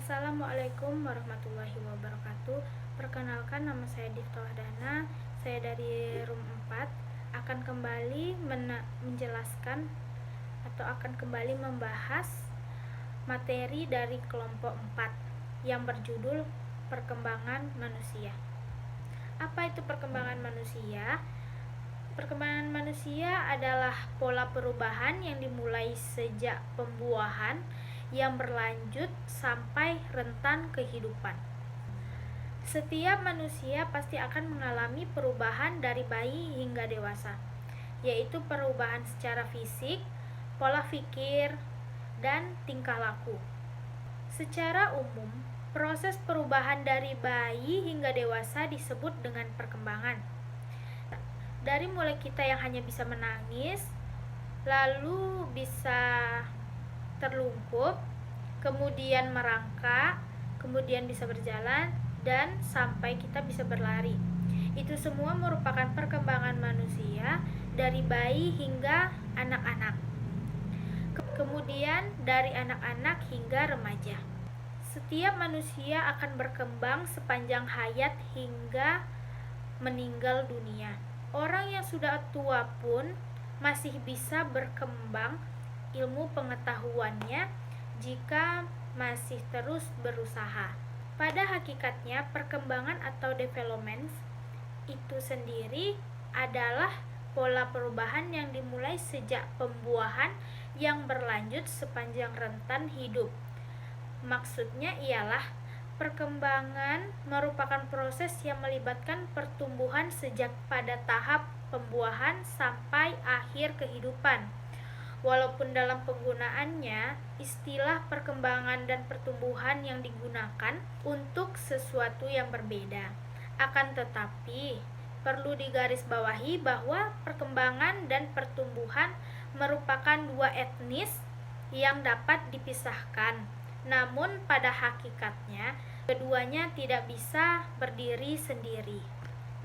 Assalamualaikum warahmatullahi wabarakatuh. Perkenalkan, nama saya Difta Wahdana. Saya dari room 4 akan kembali menjelaskan atau akan kembali membahas materi dari kelompok 4 yang berjudul perkembangan manusia. Apa itu perkembangan manusia? Perkembangan manusia adalah pola perubahan yang dimulai sejak pembuahan yang berlanjut sampai rentan kehidupan. Setiap manusia pasti akan mengalami perubahan dari bayi hingga dewasa, yaitu perubahan secara fisik, pola pikir, dan tingkah laku. Secara umum, proses perubahan dari bayi hingga dewasa disebut dengan perkembangan. Dari mulai kita yang hanya bisa menangis, lalu bisa terlungkup, kemudian merangkak, kemudian bisa berjalan, dan sampai kita bisa berlari. Itu semua merupakan perkembangan manusia dari bayi hingga anak-anak. Kemudian dari anak-anak hingga remaja. Setiap manusia akan berkembang sepanjang hayat hingga meninggal dunia. Orang yang sudah tua pun masih bisa berkembang ilmu pengetahuannya jika masih terus berusaha. Pada hakikatnya, perkembangan atau development itu sendiri adalah pola perubahan yang dimulai sejak pembuahan yang berlanjut sepanjang rentan hidup. Maksudnya ialah perkembangan merupakan proses yang melibatkan pertumbuhan sejak pada tahap pembuahan sampai akhir kehidupan. Walaupun dalam penggunaannya, istilah perkembangan dan pertumbuhan yang digunakan untuk sesuatu yang berbeda. Akan tetapi, perlu digarisbawahi bahwa perkembangan dan pertumbuhan merupakan dua etnis yang dapat dipisahkan. Namun pada hakikatnya, keduanya tidak bisa berdiri sendiri.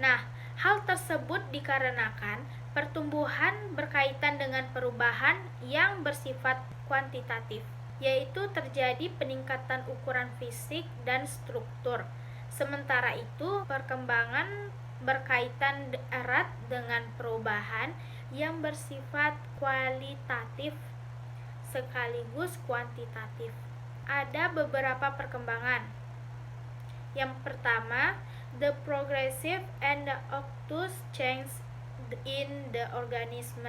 Nah, hal tersebut dikarenakan pertumbuhan berkaitan dengan perubahan yang bersifat kuantitatif, yaitu terjadi peningkatan ukuran fisik dan struktur. Sementara itu, perkembangan berkaitan erat dengan perubahan yang bersifat kualitatif sekaligus kuantitatif. Ada beberapa perkembangan. Yang pertama, the progressive and the obtuse change in the organism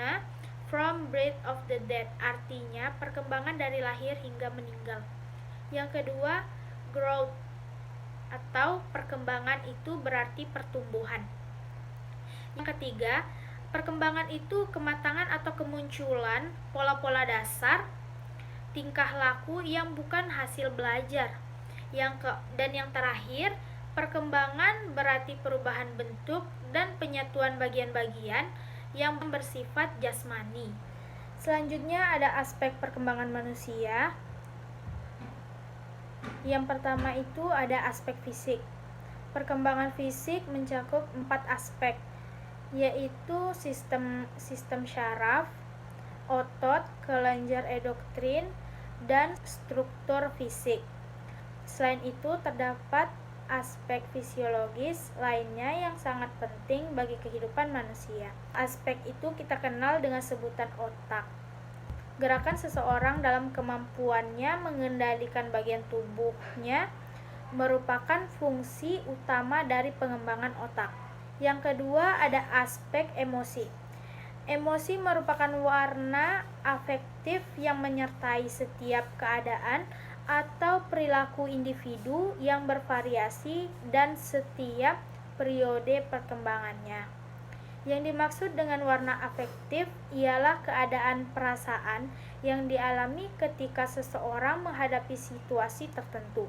from birth of the dead, artinya perkembangan dari lahir hingga meninggal. Yang kedua, growth atau perkembangan itu berarti pertumbuhan. Yang ketiga, perkembangan itu kematangan atau kemunculan pola-pola dasar tingkah laku yang bukan hasil belajar. Dan yang terakhir, perkembangan berarti perubahan bentuk dan penyatuan bagian-bagian yang bersifat jasmani. Selanjutnya ada aspek perkembangan manusia. Yang pertama itu ada aspek fisik. Perkembangan fisik mencakup 4 aspek, yaitu sistem syaraf, otot, kelenjar endoktrin, dan struktur fisik. Selain itu, terdapat aspek fisiologis lainnya yang sangat penting bagi kehidupan manusia. Aspek itu kita kenal dengan sebutan otak. Gerakan seseorang dalam kemampuannya mengendalikan bagian tubuhnya merupakan fungsi utama dari pengembangan otak. Yang kedua ada aspek emosi. Emosi merupakan warna afektif yang menyertai setiap keadaan atau perilaku individu yang bervariasi dan setiap periode perkembangannya. Yang dimaksud dengan warna afektif ialah keadaan perasaan yang dialami ketika seseorang menghadapi situasi tertentu,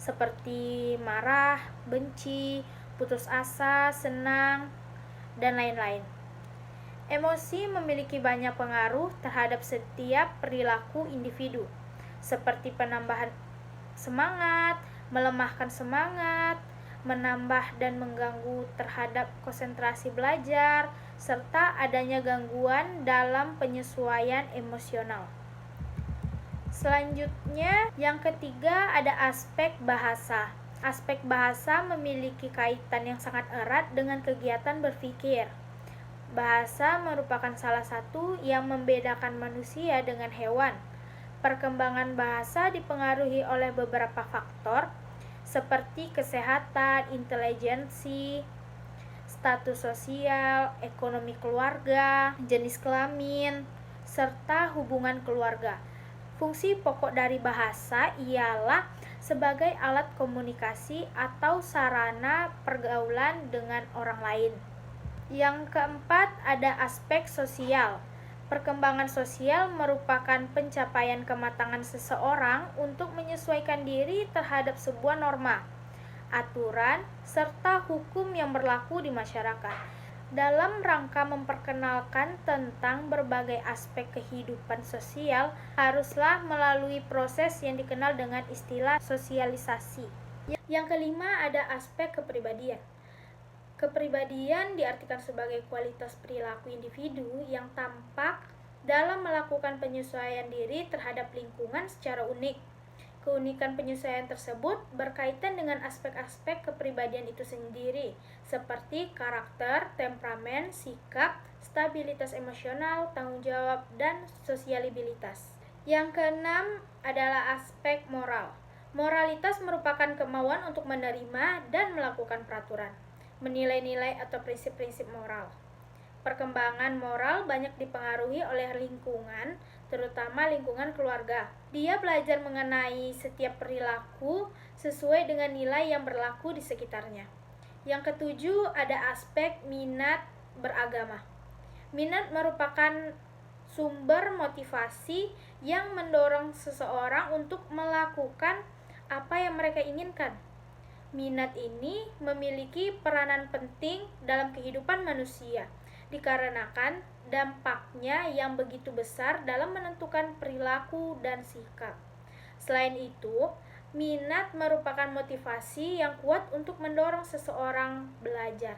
seperti marah, benci, putus asa, senang, dan lain-lain. Emosi memiliki banyak pengaruh terhadap setiap perilaku individu, seperti penambahan semangat, melemahkan semangat, menambah dan mengganggu terhadap konsentrasi belajar, serta adanya gangguan dalam penyesuaian emosional. Selanjutnya, yang ketiga ada aspek bahasa. Aspek bahasa memiliki kaitan yang sangat erat dengan kegiatan berpikir. Bahasa merupakan salah satu yang membedakan manusia dengan hewan. Perkembangan bahasa dipengaruhi oleh beberapa faktor, seperti kesehatan, intelijensi, status sosial, ekonomi keluarga, jenis kelamin, serta hubungan keluarga. Fungsi pokok dari bahasa ialah sebagai alat komunikasi atau sarana pergaulan dengan orang lain. Yang keempat ada aspek sosial. Perkembangan sosial merupakan pencapaian kematangan seseorang untuk menyesuaikan diri terhadap sebuah norma, aturan, serta hukum yang berlaku di masyarakat. Dalam rangka memperkenalkan tentang berbagai aspek kehidupan sosial, haruslah melalui proses yang dikenal dengan istilah sosialisasi. Yang kelima ada aspek kepribadian. Kepribadian diartikan sebagai kualitas perilaku individu yang tampak dalam melakukan penyesuaian diri terhadap lingkungan secara unik. Keunikan penyesuaian tersebut berkaitan dengan aspek-aspek kepribadian itu sendiri, seperti karakter, temperamen, sikap, stabilitas emosional, tanggung jawab, dan sosialibilitas. Yang keenam adalah aspek moral. Moralitas merupakan kemauan untuk menerima dan melakukan peraturan, menilai-nilai atau prinsip-prinsip moral. Perkembangan moral banyak dipengaruhi oleh lingkungan, terutama lingkungan keluarga. Dia belajar mengenai setiap perilaku sesuai dengan nilai yang berlaku di sekitarnya. Yang ketujuh ada aspek minat beragama. Minat merupakan sumber motivasi yang mendorong seseorang untuk melakukan apa yang mereka inginkan. Minat ini memiliki peranan penting dalam kehidupan manusia, dikarenakan dampaknya yang begitu besar dalam menentukan perilaku dan sikap. Selain itu, minat merupakan motivasi yang kuat untuk mendorong seseorang belajar.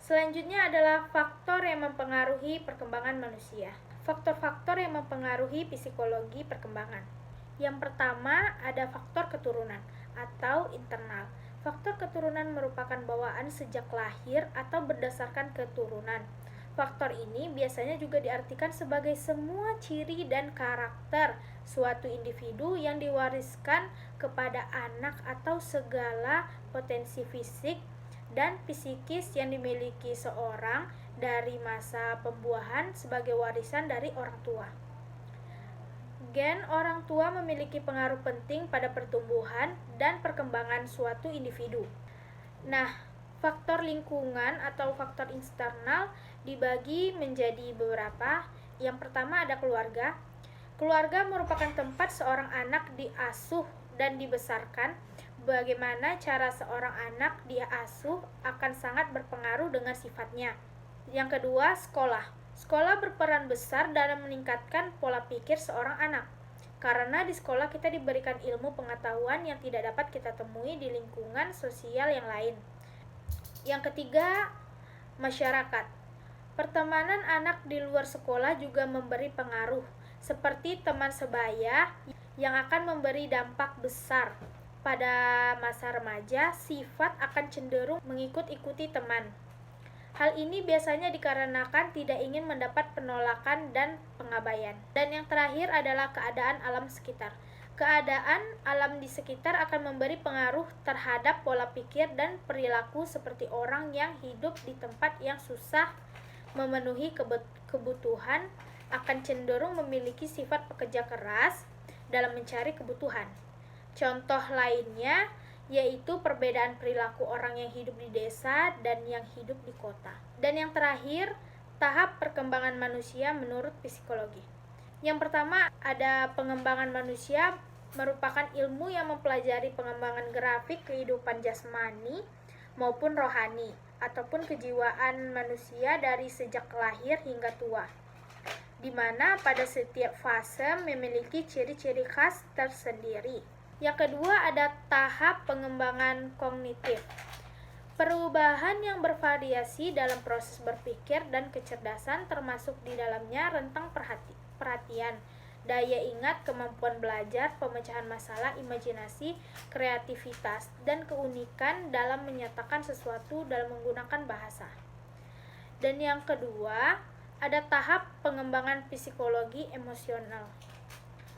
Selanjutnya adalah faktor yang mempengaruhi perkembangan manusia. Faktor-faktor yang mempengaruhi psikologi perkembangan. Yang pertama ada faktor keturunan atau internal. Faktor keturunan merupakan bawaan sejak lahir atau berdasarkan keturunan. Faktor ini biasanya juga diartikan sebagai semua ciri dan karakter suatu individu yang diwariskan kepada anak atau segala potensi fisik dan psikis yang dimiliki seorang dari masa pembuahan sebagai warisan dari orang tua. Gen orang tua memiliki pengaruh penting pada pertumbuhan dan perkembangan suatu individu. Nah, faktor lingkungan atau faktor eksternal dibagi menjadi beberapa. Yang pertama ada keluarga. Keluarga merupakan tempat seorang anak diasuh dan dibesarkan. Bagaimana cara seorang anak diasuh akan sangat berpengaruh dengan sifatnya. Yang kedua, sekolah. Sekolah berperan besar dalam meningkatkan pola pikir seorang anak. Karena di sekolah kita diberikan ilmu pengetahuan yang tidak dapat kita temui di lingkungan sosial yang lain. Yang ketiga, masyarakat. Pertemanan anak di luar sekolah juga memberi pengaruh, seperti teman sebaya yang akan memberi dampak besar. Pada masa remaja, sifat akan cenderung mengikut-ikuti teman. Hal ini biasanya dikarenakan tidak ingin mendapat penolakan dan pengabaian. Dan yang terakhir adalah keadaan alam sekitar. Keadaan alam di sekitar akan memberi pengaruh terhadap pola pikir dan perilaku, seperti orang yang hidup di tempat yang susah memenuhi kebutuhan akan cenderung memiliki sifat pekerja keras dalam mencari kebutuhan. Contoh lainnya yaitu perbedaan perilaku orang yang hidup di desa dan yang hidup di kota. Dan yang terakhir, tahap perkembangan manusia menurut psikologi. Yang pertama ada pengembangan manusia, merupakan ilmu yang mempelajari pengembangan grafik kehidupan jasmani maupun rohani ataupun kejiwaan manusia dari sejak lahir hingga tua, di mana pada setiap fase memiliki ciri-ciri khas tersendiri. Yang kedua ada tahap pengembangan kognitif. Perubahan yang bervariasi dalam proses berpikir dan kecerdasan, termasuk di dalamnya rentang perhatian, daya ingat, kemampuan belajar, pemecahan masalah, imajinasi, kreativitas, dan keunikan dalam menyatakan sesuatu dalam menggunakan bahasa. Dan yang kedua, ada tahap pengembangan psikologi emosional.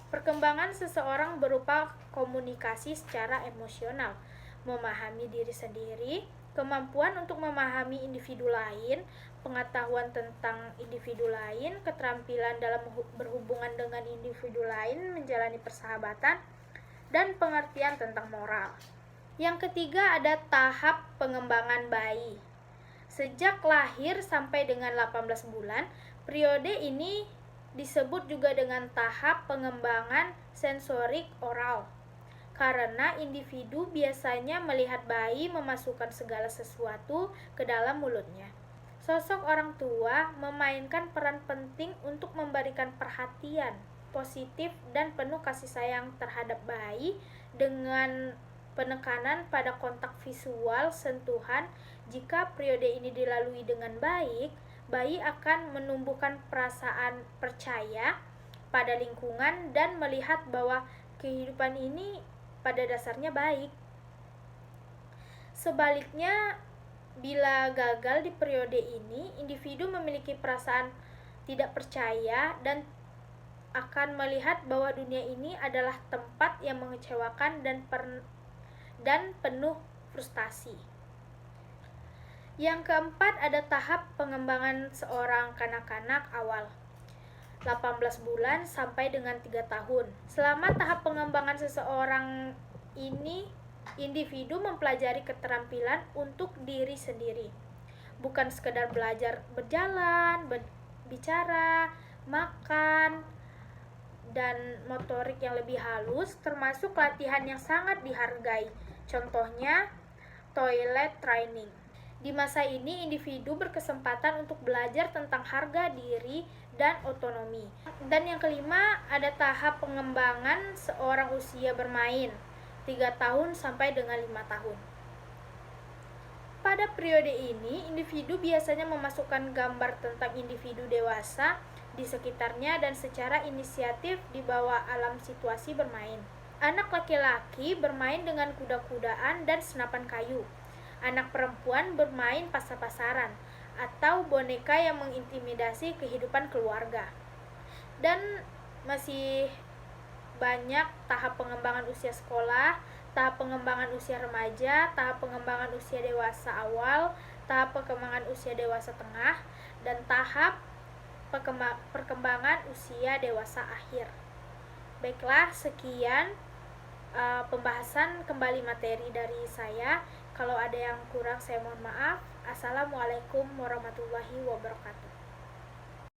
Perkembangan seseorang berupa komunikasi secara emosional, memahami diri sendiri, kemampuan untuk memahami individu lain, pengetahuan tentang individu lain, keterampilan dalam berhubungan dengan individu lain, menjalani persahabatan, dan pengertian tentang moral. Yang ketiga ada tahap pengembangan bayi. Sejak lahir sampai dengan 18 bulan, periode ini disebut juga dengan tahap pengembangan sensorik oral, karena individu biasanya melihat bayi memasukkan segala sesuatu ke dalam mulutnya. Sosok orang tua memainkan peran penting untuk memberikan perhatian positif dan penuh kasih sayang terhadap bayi dengan penekanan pada kontak visual sentuhan. Jika periode ini dilalui dengan baik, bayi akan menumbuhkan perasaan percaya pada lingkungan dan melihat bahwa kehidupan ini pada dasarnya baik. Sebaliknya, bila gagal di periode ini, individu memiliki perasaan tidak percaya dan akan melihat bahwa dunia ini adalah tempat yang mengecewakan dan penuh frustasi. Yang keempat ada tahap pengembangan seorang kanak-kanak awal, 18 bulan sampai dengan 3 tahun. Selama tahap pengembangan seseorang ini, individu mempelajari keterampilan untuk diri sendiri. Bukan sekedar belajar berjalan, bicara, makan, dan motorik yang lebih halus, termasuk latihan yang sangat dihargai. Contohnya, toilet training. Di masa ini, individu berkesempatan untuk belajar tentang harga diri dan otonomi. Dan yang kelima, ada tahap pengembangan seorang usia bermain, 3 tahun sampai dengan 5 tahun. Pada periode ini, individu biasanya memasukkan gambar tentang individu dewasa di sekitarnya dan secara inisiatif dibawa alam situasi bermain. Anak laki-laki bermain dengan kuda-kudaan dan senapan kayu. Anak perempuan bermain pasar-pasaran atau boneka yang mengintimidasi kehidupan keluarga. Dan masih banyak tahap pengembangan usia sekolah, tahap pengembangan usia remaja, tahap pengembangan usia dewasa awal, tahap pengembangan usia dewasa tengah, dan tahap perkembangan usia dewasa akhir. Baiklah, sekian pembahasan kembali materi dari saya. Kalau ada yang kurang saya mohon maaf. Assalamualaikum warahmatullahi wabarakatuh.